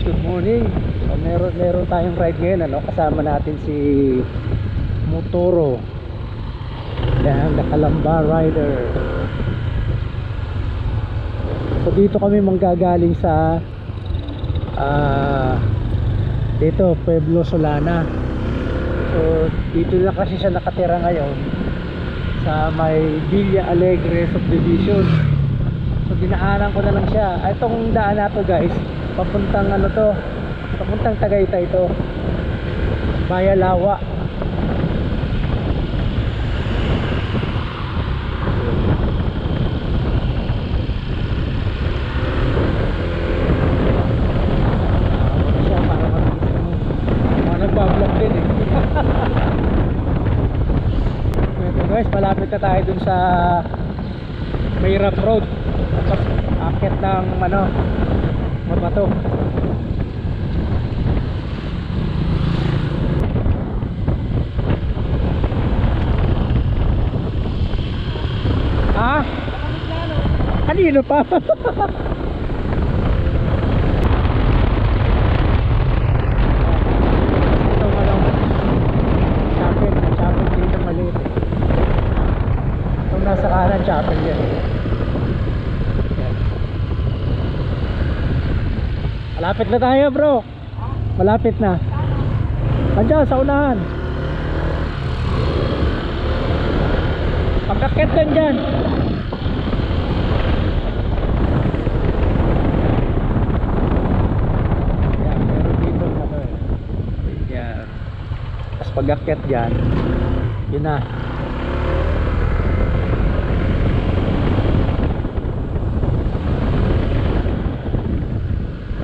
good morning. So, meron tayong ride ngayon, ano? Kasama natin si Motoro. Yan, the Calamba Rider. So dito kami manggagaling sa dito, Pueblo Solana. So dito na kasi siya nakatira ngayon sa may Villa Alegre subdivision. So dinaanan ko na lang siya. Itong daan na to guys, papuntang ano to, papuntang Tagaytay to, via Lawa. Nagbablog din eh. Ito guys, malapit na tayo dun sa Mayrap Road. Tapos akit ng ano, Mabato. Ah? Kanino pa? Nasa kanan, chapel yan. Malapit na tayo bro. Malapit na. Andiyan sa unahan. Pagkakit lang dyan. Yan, meron dito ano eh. Yan. Tapos pagkakit dyan, yun na.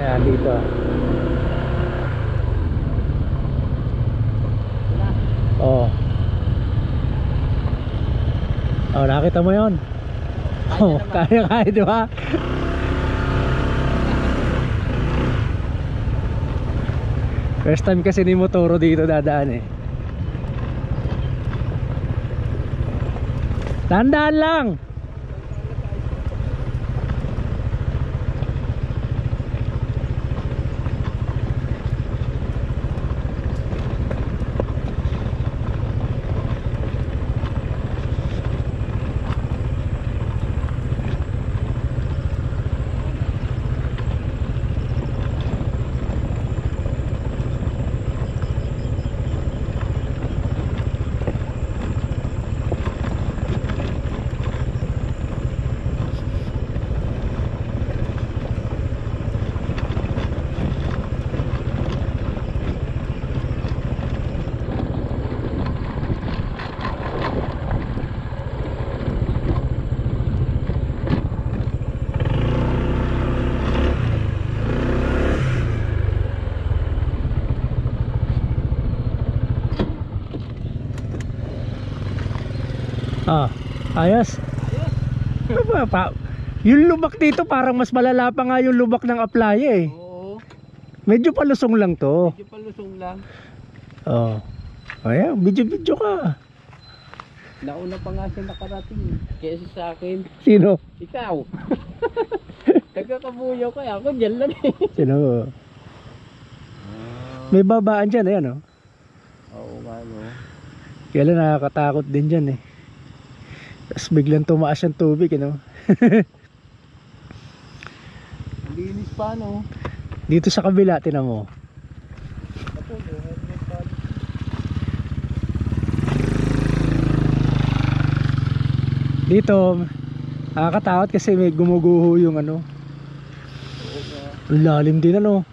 Ayan dito. Oh. Oh, nakita mo 'yon? Oh, kaya di ba? First time kasi ni Motoro dito dadaan eh. Tandaan lang. Ah, ayos. Yung lubak dito parang mas malala pa nga yung lubak ng Aplaya eh. Oo. Medyo palusong lang to. Medyo palusong lang. Oh. Ayan, video ka. Nauna pa nga siya nakarating kaysa sa akin. Sino? Ikaw. Nagkakabuyaw kaya ako dyan lang eh. Sino? May babaan dyan, ayan oh. Oo nga no. Kaya lang nakakatakot din dyan eh. Tapos biglang tumaas yung tubig, ano? Linis pa no. Dito sa kabila, tinan mo. Dito, nakakatakot kasi may gumuguho yung ano. Ang lalim din ano.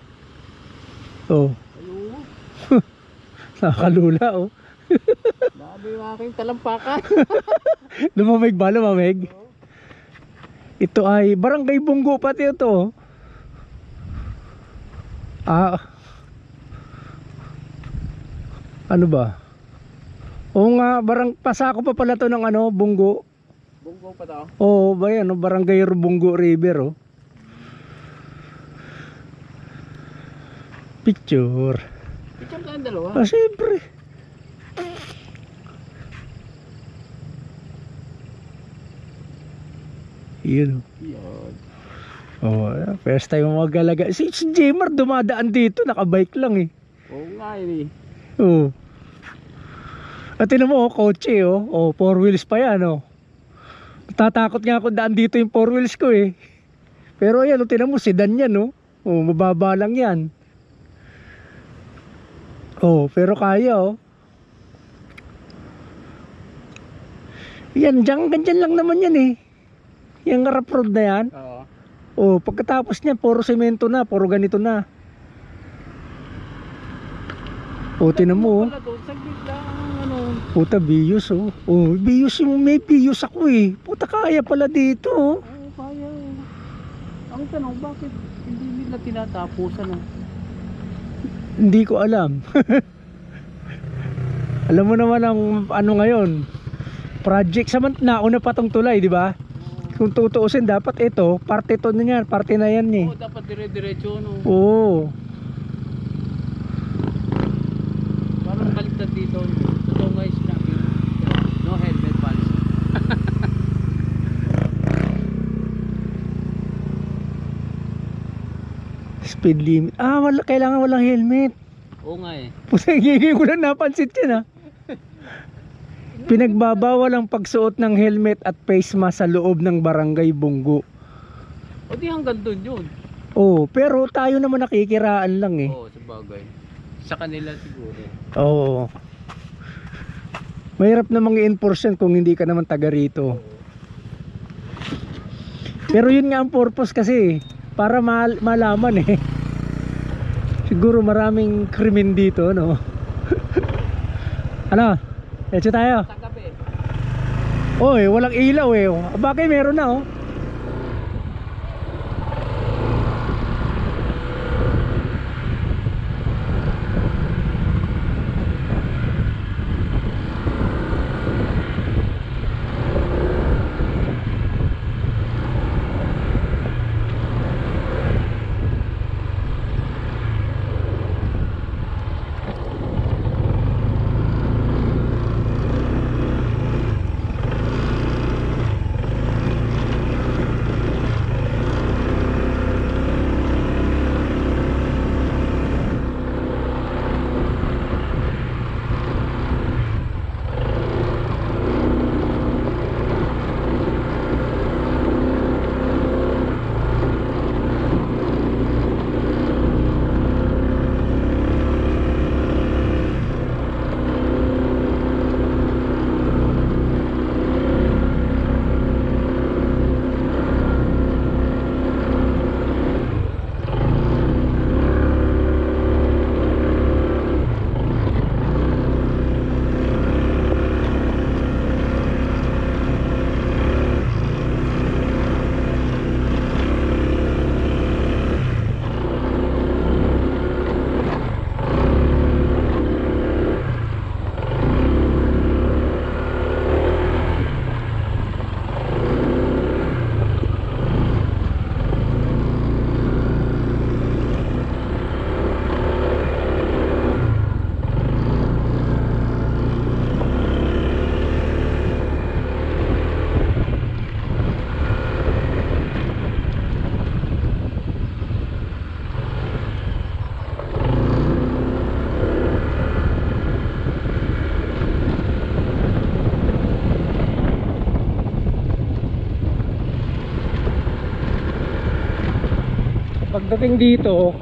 Oh. Nakakalula oh. Sabi yung aking talampakan. Lumamig ba? Lumamig? Ito ay Barangay Bunggo pati ito. Ah. Ano ba? Oo nga, pasako pa pala to ng ano, Bunggo. Bunggo pa to? Oo, ba yan, Barangay Bunggo River oh. Picture. Picture tayong dalawa? Ah, siyempre. Yun. Yan. Oh, first time magalaga. Si Jmar dumadaan dito, nakabike lang eh. Oo nga eh. Oh. At tinan mo, kotse oh. Oh, four wheels pa yan oh. Tatakot nga ako daan dito yung four wheels ko eh. Pero ayan, oh, tinan mo, sedan yan oh. Oh, mababa lang yan. Oh, pero kaya oh. Yan, ganyan lang naman yan eh. Yung rough road na yan. Oo. Oh, pagkatapos niyan, puro semento na, puro ganito na. Oh, tinan mo oh. Wala doon, saglit lang ano. Puta, bius oh. Oh, bius yung may bius ako eh. Puta, kaya pala dito oh. Oo, kaya. Ang tanong, bakit hindi nila tinatapusan ah? Hindi ko alam. Alam mo naman ang ano ngayon, project sa nauna pa tong tulay, di ba? Kung tutuusin, dapat ito, parte to na yan, parte na yan eh. Oo, dapat dire-diretso no. Oo. Parang baliktad dito. Totoo guys, sinabi. No helmet policy. Speed limit. Ah, kailangan walang helmet. Oo nga eh. Puta, hindi ko lang napansin yan ah. Pinagbabawal ang pagsuot ng helmet at face mask sa loob ng barangay Bunggo. O di hanggang doon yun. Oh, pero tayo naman nakikiraan lang eh. Oo, sa bagay. Sa kanila siguro. Oo. Mahirap namang i-enforce yan kung hindi ka naman taga rito. Pero yun nga ang purpose kasi, para malaman eh. Siguro maraming krimen dito, no? Ano? Let's tayo. Sa gabi. Oy, walang ilaw eh. Bakit meron na oh? Pagdating dito,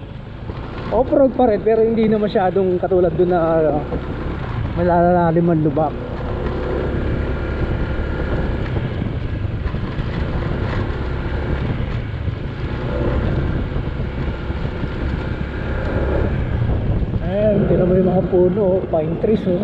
off-road pa rin pero hindi na masyadong katulad doon na malalalim ang lubak. Ayan, tinan mo yung mga puno, pine trees oh.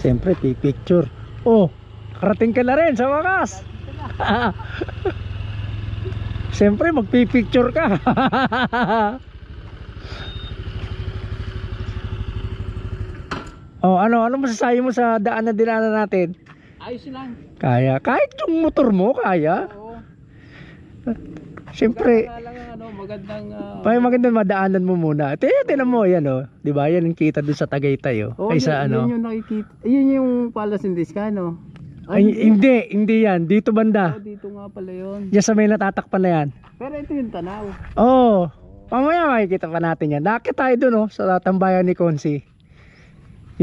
Siyempre, picture. Oh, karating ka na rin sa wakas. Siyempre, magpipicture ka. Oh, ano masasabi mo sa daan na dinaanan natin? Ayos lang. Kaya, kahit yung motor mo, kaya. Oo. Siyempre, Lang ang magandang magandang madaanan mo muna. Tinan mo, yan oh. Di ba? Yan yung kita dun sa Tagaytay oh. Ay sa ano. Yun yung nakikita. Yun yung Palace in the Sky, no? Ay, hindi yan. Dito banda. Dito nga pala yun. Diyan sa may natatakpan na yan. Pero ito yung tanaw. Oo. Mamaya makikita pa natin yan. Nakakita tayo dun oh, sa tambayan ni Consi.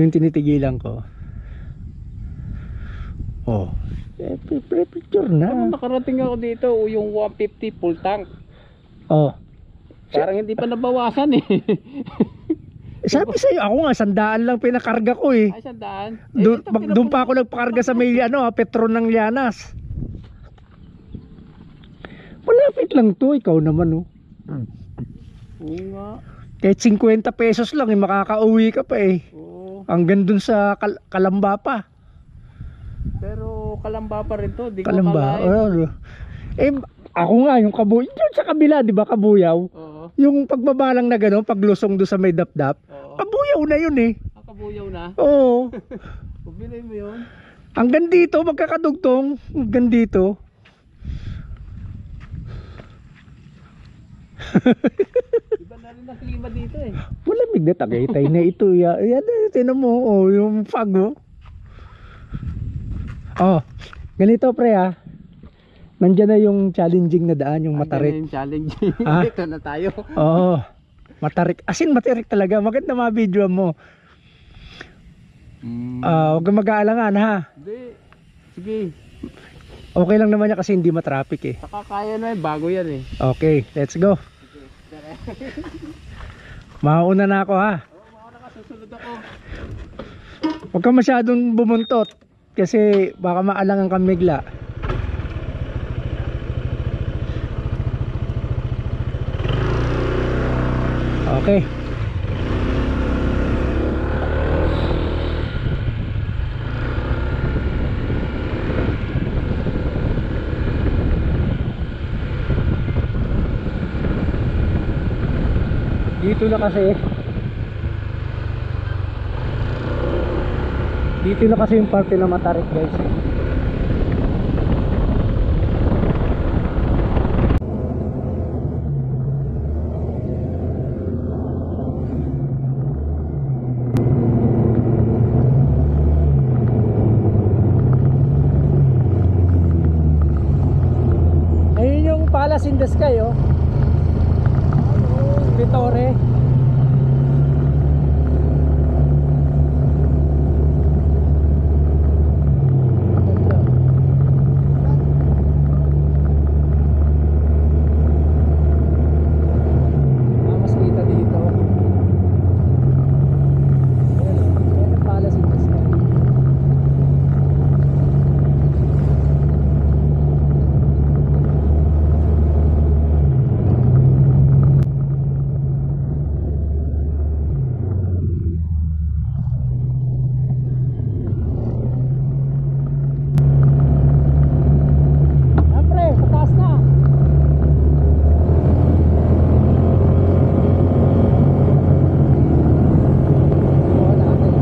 Yung tinitigilan ko. Oh. Picture na. Nakarating ako dito, yung 150 full tank. Oh. Parang hindi pa nabawasan eh. Sabi sa'yo, ako nga, 100 lang pinakarga ko eh. Ay, 100. Doon pa ako nagpakarga sa may Petron ng Llanas. Malapit lang to, ikaw naman oh. Oo nga. Kahit 50 pesos lang eh, makakauwi ka pa eh. Oo. Hanggang dun sa Kalamba pa. Pero Kalamba pa rin to, di ko Kalamba. akalain. Eh, ako nga, yung kabuyaw, yun sa kabila, di ba, kabuyaw? Oo. Yung pagbabalang na gano'n, paglusong doon sa may dapdap, Oo. kabuyaw na yun eh. Kabuyaw na. Oo. Pabili mo yun. Hanggang dito, magkakadugtong. Hanggang dito. Iba na rin ang klima dito eh. Malamig na Tagaytay na ito. Yan, tinan mo, oh, yung fog oh. Oh, ganito pre ah. Nandiyan na yung challenging na daan, yung Matarik. Yung challenge. Ah? Dito na tayo. Oo. Matarik. As in, Matarik talaga. Maganda mga video mo. Huwag kang mag-aalangan ha. Hindi. Sige. Okay lang naman yan kasi hindi matraffic eh. Saka kaya na yun. Bago yan eh. Okay, let's go. Mauna na ako ha. Oo, mauna ka. Susunod ako. Huwag kang masyadong bumuntot. Kasi baka maalangan kang bigla. Okay. Dito na kasi yung parte na Matarik guys. Ayun yung Palace in the Sky oh. Vitore. Mas kita dito. Ayan ang Palace in the Sky. Siyempre, pataas na. Oo, natin.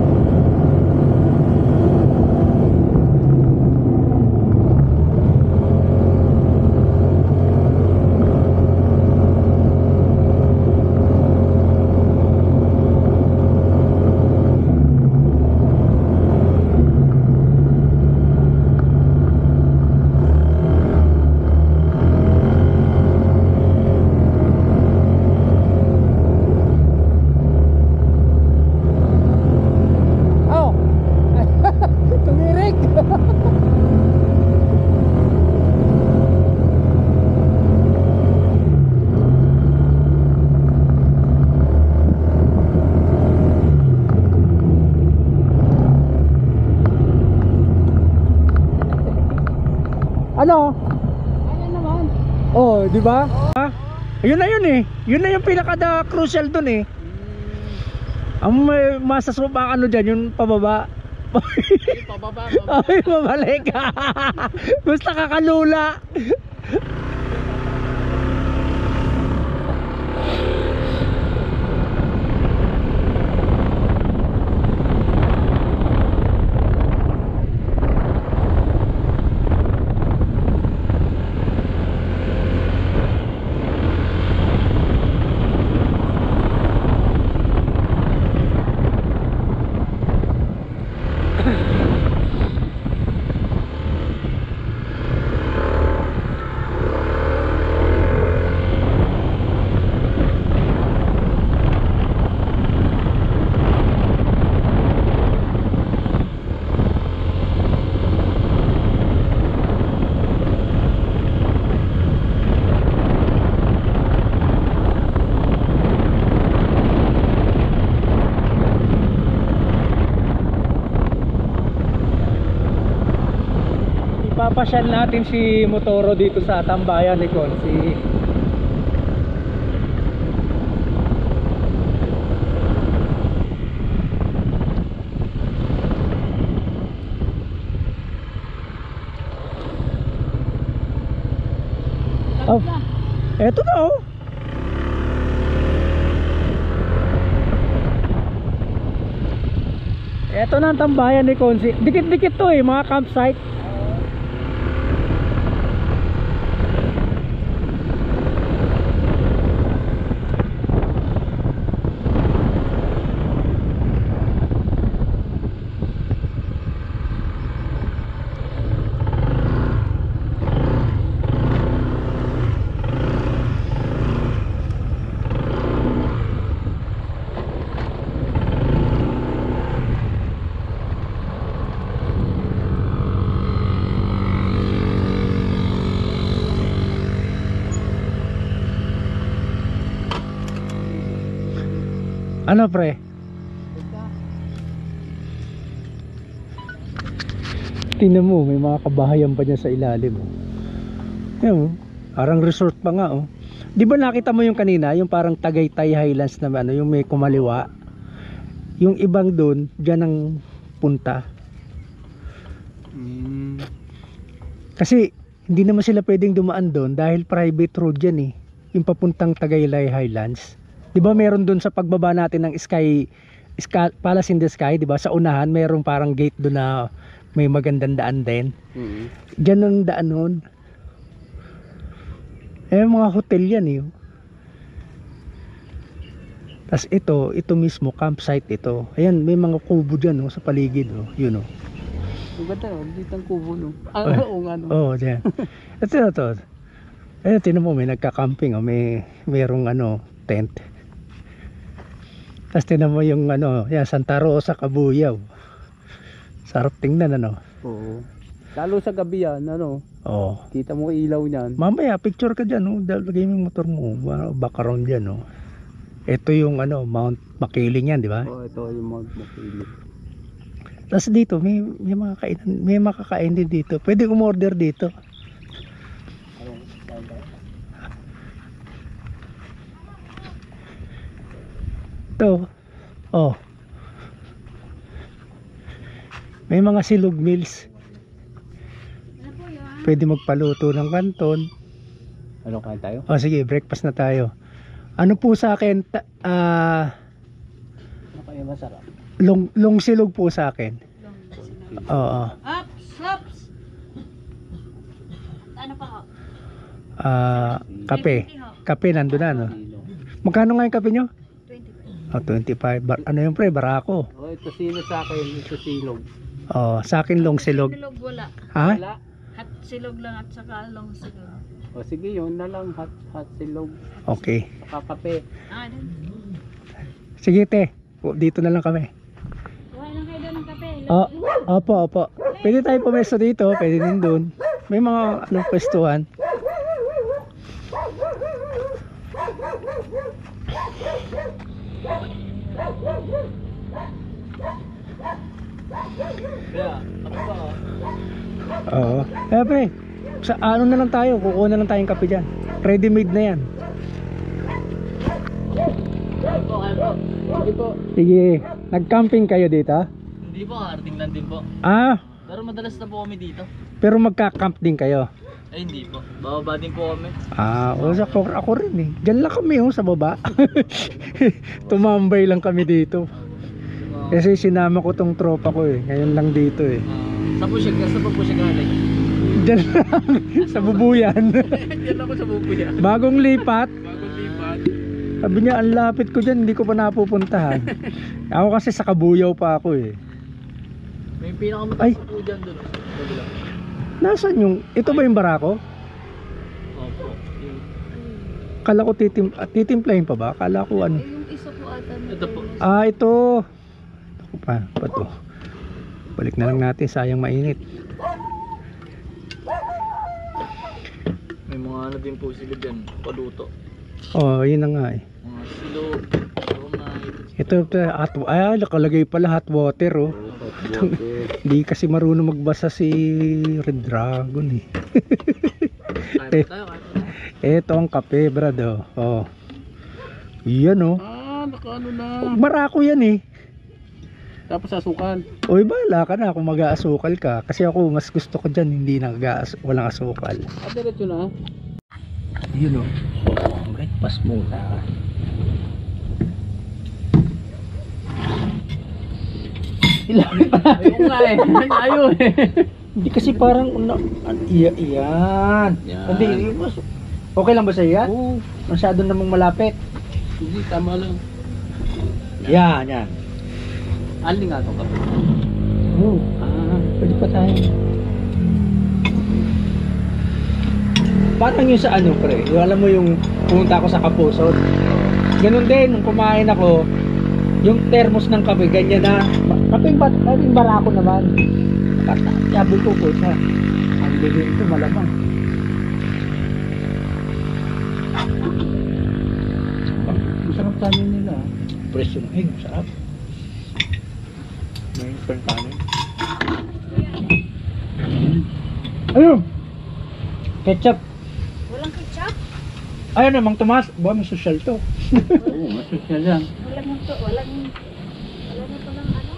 Oh! Tumirik! Ano? Ayan naman. Oh, di ba? Ayun na yun eh. Yun na yung pinaka crucial dun eh. Ang may masasubang ano dyan, yung pababa Ay, pababa. Ay, mabalik. Basta kakalula. Ipapasyal natin si Motoro dito sa tambayan ni Consi. Oh, eto na oh. Eto na ang tambayan ni Consi. Dikit-dikit to eh, mga campsite. Ano pre? Tingnan mo, may mga kabahayan pa niya sa ilalim oh. Yan, parang resort pa nga oh. Di ba nakita mo yung kanina, yung parang Tagaytay Highlands na ano, yung may kumaliwa. Yung ibang doon, diyan ang punta. Kasi hindi naman sila pwedeng dumaan doon dahil private road yan eh. Yung papuntang Tagaytay Highlands. 'Di ba meron doon sa pagbaba natin ng Sky Palace in the Sky, 'di ba? Sa unahan mayroong parang gate doon na may magandang daan din. Diyan ang daan noon. Mga hotel yan eh. Tas ito mismo campsite ito. Ayan, may mga kubo diyan oh, sa paligid oh, yun oh. Maganda oh, dito ang kubo no. Oo nga no. Oh, diyan. Ito. Tingnan mo, may nagka-camping oh, mayroong ano, tent. Tapos tingnan mo yung ano, yan, Santa Rosa, Cabuyao. Sarap tingnan ano. Oo. Lalo sa gabi yan, ano. Oo. Kita mo ilaw niyan. Mamaya picture ka diyan, oh. Lagay mo yung motor mo, background diyan, oh. Ito yung ano, Mount Makiling yan, di ba? Oo, ito yung Mount Makiling. Tapos dito, may makakain din dito. Pwede umorder dito. Ito, oh. May mga silog meals. Pwede magpaluto ng kanton. Ano kain tayo? Oh, sige, breakfast na tayo. Ano po sa akin, Ano kaya masarap? long silog po sa akin. Oo. Ups. Ano pa ho? Kape. Kape nandun na, no? Magkano nga yung kape nyo? 25. Oh, 25. Ano yung pre? Barako. Oh, ito sino sa akin, ito silog. Oh, sa akin long silog. Silog wala. Ha? Wala. Hot silog lang at saka long silog. O sige, yun na lang, hot silog. Okay. Saka kape. Din. Sige, te. Dito na lang kami. Kuha lang kayo doon ng kape. Oh, opo. Pwede tayo pumesto dito, pwede din doon. May mga anong pwestuhan. Kaya, ano ba? Oo. Pre, sa ano na lang tayo, kukuha na lang tayong kape dyan. Ready made na yan. Ano? Hindi po. Sige, nag-camping kayo dito? Hindi po, karating lang din po. Ah, Pero madalas na po kami dito. pero magka-camp din kayo. Ay, hindi po. Bababa din po kami. Ah, o ako rin eh. Diyan lang kami sa baba. Tumambay lang kami dito. Kasi sinama ko tong tropa ko eh. Ngayon lang dito eh. Sa po siya galing. Diyan lang, sa Bubuyan. Diyan ako sa Bubuya. Bagong lipat. Bagong lipat. Sabi niya, ang lapit ko dyan, hindi ko pa napupuntahan. Ako kasi sa Kabuyaw pa ako eh. May Ay. pinakamataas po dyan doon. Nasaan yung, ito ba yung barako? Opo. Kala ko titimplahin pa ba? Kala ko ano. Yung isa po ata. Ito po. Ah, ito. Ako pa to. Balik na lang natin, sayang mainit. May mga ano din po sila dyan. Paluto. Oh, yun na nga eh. Mga silo. Ito, nakalagay pala hot water oh. Hindi kasi marunong magbasa si Red Dragon eh. Kaya tayo. Ito ang kape, brad oh. Oh. Yan oh. Nakaano na. Barako yan eh. Tapos asukan. Oy, bahala ka na kung mag-aasukal ka. Kasi ako, mas gusto ko dyan, hindi walang asukal. Diretso na. Yun oh. Breakfast muna. Ilapit pa natin. Ayun nga eh. Ayun eh. Hindi kasi parang iyan. Yan. Hindi, okay lang ba sa iya? Oo. Masyado namang malapit. Hindi, tama lang. Yan, yan. Aling nga ito ka. Oo. Pwede pa tayo. Parang yung sa ano pre, yung alam mo yung pumunta ako sa Kapusot. Ganun din, nung kumain ako, yung thermos ng kape, ganyan na. Kaping barako naman. Sabi ko po siya, ang bilhin ito malamang. Masarap kanin nila. Presyo ng egg, masarap. May spring kanin. Ayun! Ketchup! Walang ketchup? Ayun namang Tomas, ba may social to. Oo, masosyal yan. Walang ito. Walang na palang ano?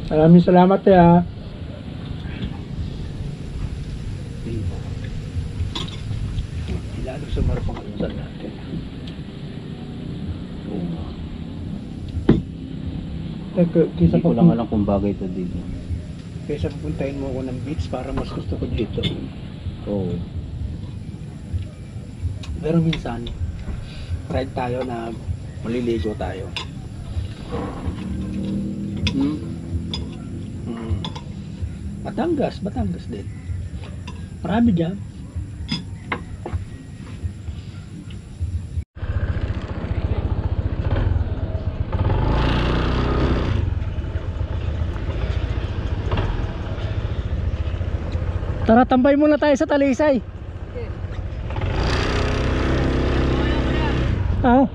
Maraming salamat ya. Lalo sumarap ang kalusal natin. Kisa Hindi ko lang alam kung bagay ito dito. Kaysa pupuntahin mo ako ng beach, para mas gusto ko dito. Oo. Pero minsan, ride tayo na maliligo tayo. Batangas din. Marami dyan. Tara, tambay muna tayo sa Talisay. Ah,